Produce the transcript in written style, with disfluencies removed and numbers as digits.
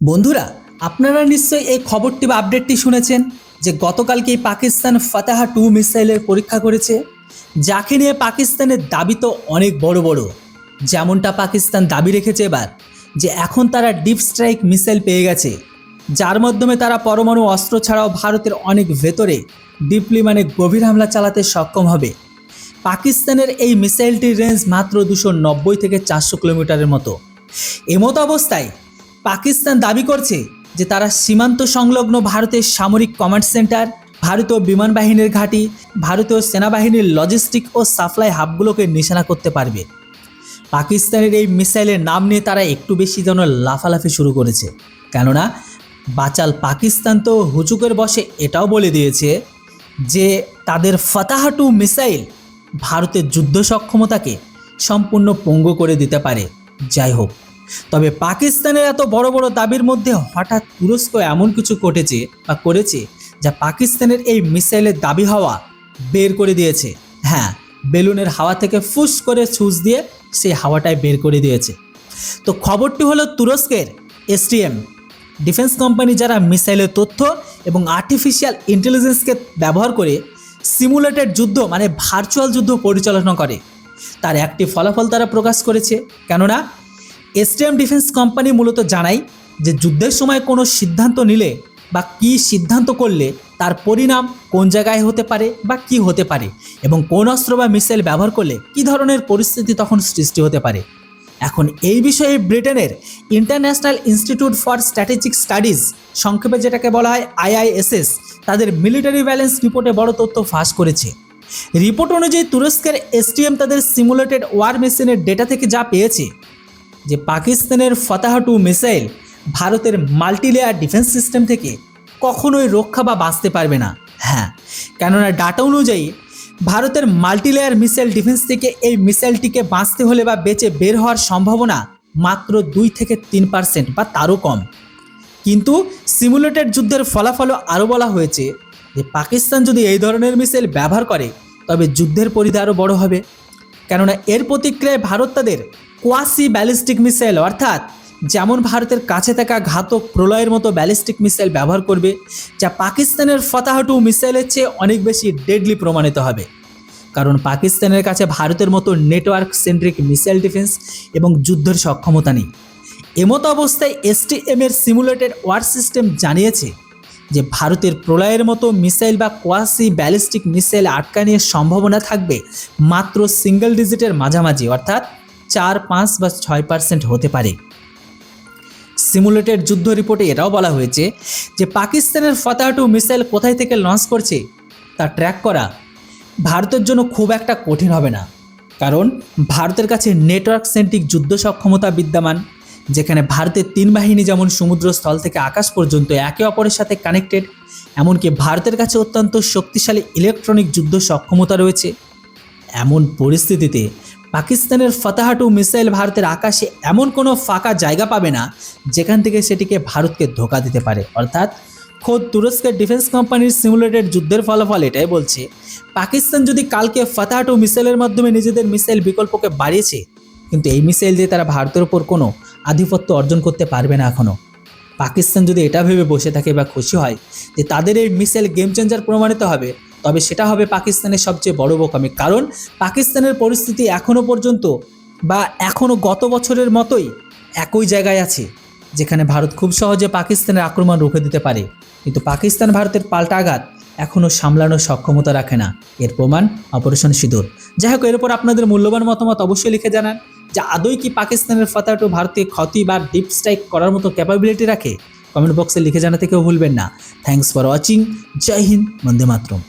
বন্ধুরা, আপনারা নিশ্চয়ই এই খবরটি বা আপডেটটি শুনেছেন যে গতকালকেই পাকিস্তান ফাতাহা-2 মিসাইলের পরীক্ষা করেছে, যাকে নিয়ে পাকিস্তানের দাবি তো অনেক বড় বড়। যেমনটা পাকিস্তান দাবি রেখেছে এবার যে এখন তারা ডিপ স্ট্রাইক মিসাইল পেয়ে গেছে, যার মাধ্যমে তারা পরমাণু অস্ত্র ছাড়াও ভারতের অনেক ভেতরে ডিপলি গভীর হামলা চালাতে সক্ষম হবে। পাকিস্তানের এই মিসাইলটির রেঞ্জ মাত্র 290 থেকে 400 কিলোমিটারের মতো। এমতো অবস্থায় পাকিস্তান দাবি করছে যে তারা সীমান্ত সংলগ্ন ভারতের সামরিক কমান্ড সেন্টার, ভারতীয় বিমান বাহিনীর ঘাঁটি, ভারতীয় সেনাবাহিনীর লজিস্টিক ও সাপ্লাই হাবগুলোকে নিশানা করতে পারবে। পাকিস্তানের এই মিসাইলের নাম নিয়ে তারা একটু বেশি যেন লাফালাফি শুরু করেছে, কেননা বাচাল পাকিস্তান তো হুজুকের বসে এটাও বলে দিয়েছে যে তাদের ফাতাহা-2 মিসাইল ভারতের যুদ্ধ সক্ষমতাকে সম্পূর্ণ পঙ্গু করে দিতে পারে। যাই হোক, তবে পাকিস্তানের এত বড় বড় দাবির মধ্যে হঠাৎ তুরস্ক এমন কিছু করেছে যা পাকিস্তানের এই মিসাইলের দাবি হওয়া বের করে দিয়েছে। হ্যাঁ, বেলুনের হাওয়া থেকে ফুস করে ছুঁচ দিয়ে সেই হাওয়াটাই বের করে দিয়েছে। তো খবরটি হলো তুরস্কের এসটিএম ডিফেন্স কোম্পানি, যারা মিসাইলের তথ্য এবং আর্টিফিশিয়াল ইন্টেলিজেন্সকে ব্যবহার করে সিমুলেটেড যুদ্ধ ভার্চুয়াল যুদ্ধ পরিচালনা করে, তার একটি ফলাফল তারা প্রকাশ করেছে। কেননা এসটিএম ডিফেন্স কোম্পানি মূলত জানায় যে যুদ্ধের সময় কোনো সিদ্ধান্ত নিলে বা কী সিদ্ধান্ত করলে তার পরিণাম কোন জায়গায় হতে পারে বা কী হতে পারে, এবং কোন অস্ত্র বা মিসাইল ব্যবহার করলে কী ধরনের পরিস্থিতি তখন সৃষ্টি হতে পারে। এখন এই বিষয়ে ব্রিটেনের international institute for strategic studies, সংক্ষেপে যেটাকে বলা হয় IISS, তাদের মিলিটারি ব্যালেন্স রিপোর্টে বড় তথ্য ফাঁস করেছে। রিপোর্ট অনুযায়ী তুরস্কের এসটিএম তাদের সিমুলেটেড ওয়ার মেশিনের ডেটা থেকে যা পেয়েছে যে পাকিস্তানের ফাতাহা-2 মিসাইল ভারতের মাল্টিলেয়ার ডিফেন্স সিস্টেম থেকে কখনোই রক্ষা বা বাঁচতে পারবে না। হ্যাঁ, কেননা ডাটা অনুযায়ী ভারতের মাল্টিলেয়ার মিসাইল ডিফেন্স থেকে এই মিসাইলটিকে বাঁচতে হলে বা বেঁচে বের হওয়ার সম্ভাবনা মাত্র 2 থেকে 3% বা তারও কম। কিন্তু সিমুলেটেড যুদ্ধের ফলাফলও আরও বলা হয়েছে যে পাকিস্তান যদি এই ধরনের মিসাইল ব্যবহার করে তবে যুদ্ধের পরিধি আরও বড় হবে, কেননা এর প্রতিক্রিয়ায় ভারত তাদের কোয়াসি ব্যালিস্টিক মিসাইল, অর্থাৎ যেমন ভারতের কাছে থাকা ঘাতক প্রলয়ের মতো ব্যালিস্টিক মিসাইল ব্যবহার করবে, যা পাকিস্তানের ফাতাহা-2 মিসাইলের চেয়ে অনেক বেশি ডেডলি প্রমাণিত হবে। কারণ পাকিস্তানের কাছে ভারতের মতো নেটওয়ার্ক সেন্ট্রিক মিসাইল ডিফেন্স এবং যুদ্ধের সক্ষমতা নেই। এমতো অবস্থায় এসটিএম এর সিমুলেটেড ওয়ার সিস্টেম জানিয়েছে যে ভারতের প্রলয়ের মতো মিসাইল বা কোয়াসি ব্যালিস্টিক মিসাইল আটকানোর সম্ভাবনা থাকবে মাত্র সিঙ্গেল ডিজিটের মাঝামাঝি, অর্থাৎ 4, 5 বা 6% হতে পারে। সিমুলেটেড যুদ্ধ রিপোর্টে এটাও বলা হয়েছে যে পাকিস্তানের ফাতাহা-2 মিসাইল কোথায় থেকে লঞ্চ করছে তা ট্র্যাক করা ভারতের জন্য খুব একটা কঠিন হবে না, কারণ ভারতের কাছে নেটওয়ার্ক সেন্ট্রিক যুদ্ধ সক্ষমতা বিদ্যমান, যেখানে ভারতের 3 বাহিনী যেমন সমুদ্র, স্থল থেকে আকাশ পর্যন্ত একে অপরের সাথে কানেক্টেড, এমনকি ভারতের কাছে অত্যন্ত শক্তিশালী ইলেকট্রনিক যুদ্ধ সক্ষমতা রয়েছে। এমন পরিস্থিতিতে পাকিস্তানের ফাতাহা-2 মিসাইল ভারতের আকাশে এমন কোনো ফাঁকা জায়গা পাবে না যেখান থেকে সেটিকে ভারতকে ধোঁকা দিতে পারে। অর্থাৎ খোদ তুরস্কের ডিফেন্স কোম্পানির সিমুলেটেড যুদ্ধের ফলাফল এটাই বলছে, পাকিস্তান যদি কালকে ফাতাহা-2 মিসাইলের মাধ্যমে নিজেদের মিসাইল বিকল্পকে বাড়িয়েছে, কিন্তু এই মিসাইল দিয়ে তারা ভারতের ওপর কোনো আধিপত্য অর্জন করতে পারবে না। এখনও পাকিস্তান যদি এটা ভেবে বসে থাকে বা খুশি হয় যে তাদের এই মিসাইল গেম চেঞ্জার প্রমাণিত হবে, তবে সেটা হবে পাকিস্তানের সবচেয়ে বড় বোকামি। কারণ পাকিস্তানের পরিস্থিতি এখনও পর্যন্ত বা এখনও গত বছরের মতোই একই জায়গায় আছে, যেখানে ভারত খুব সহজে পাকিস্তানের আক্রমণ রুখে দিতে পারে, কিন্তু পাকিস্তান ভারতের পাল্টা আঘাত এখনও সামলানোর সক্ষমতা রাখে না। এর প্রমাণ অপারেশন সিঁদুর। যাই হোক, এর উপর আপনাদের মূল্যবান মতামত অবশ্যই লিখে জানান যে আদৌ কি পাকিস্তানের ফাতাহা-2 ভারতকে ক্ষতি বা ডিপ স্ট্রাইক করার মতো ক্যাপাবিলিটি রাখে। কমেন্ট বক্সে লিখে জানাতে কেউ ভুলবেন না। Thanks for watching. জয় হিন্দ, বন্দে মাতরম।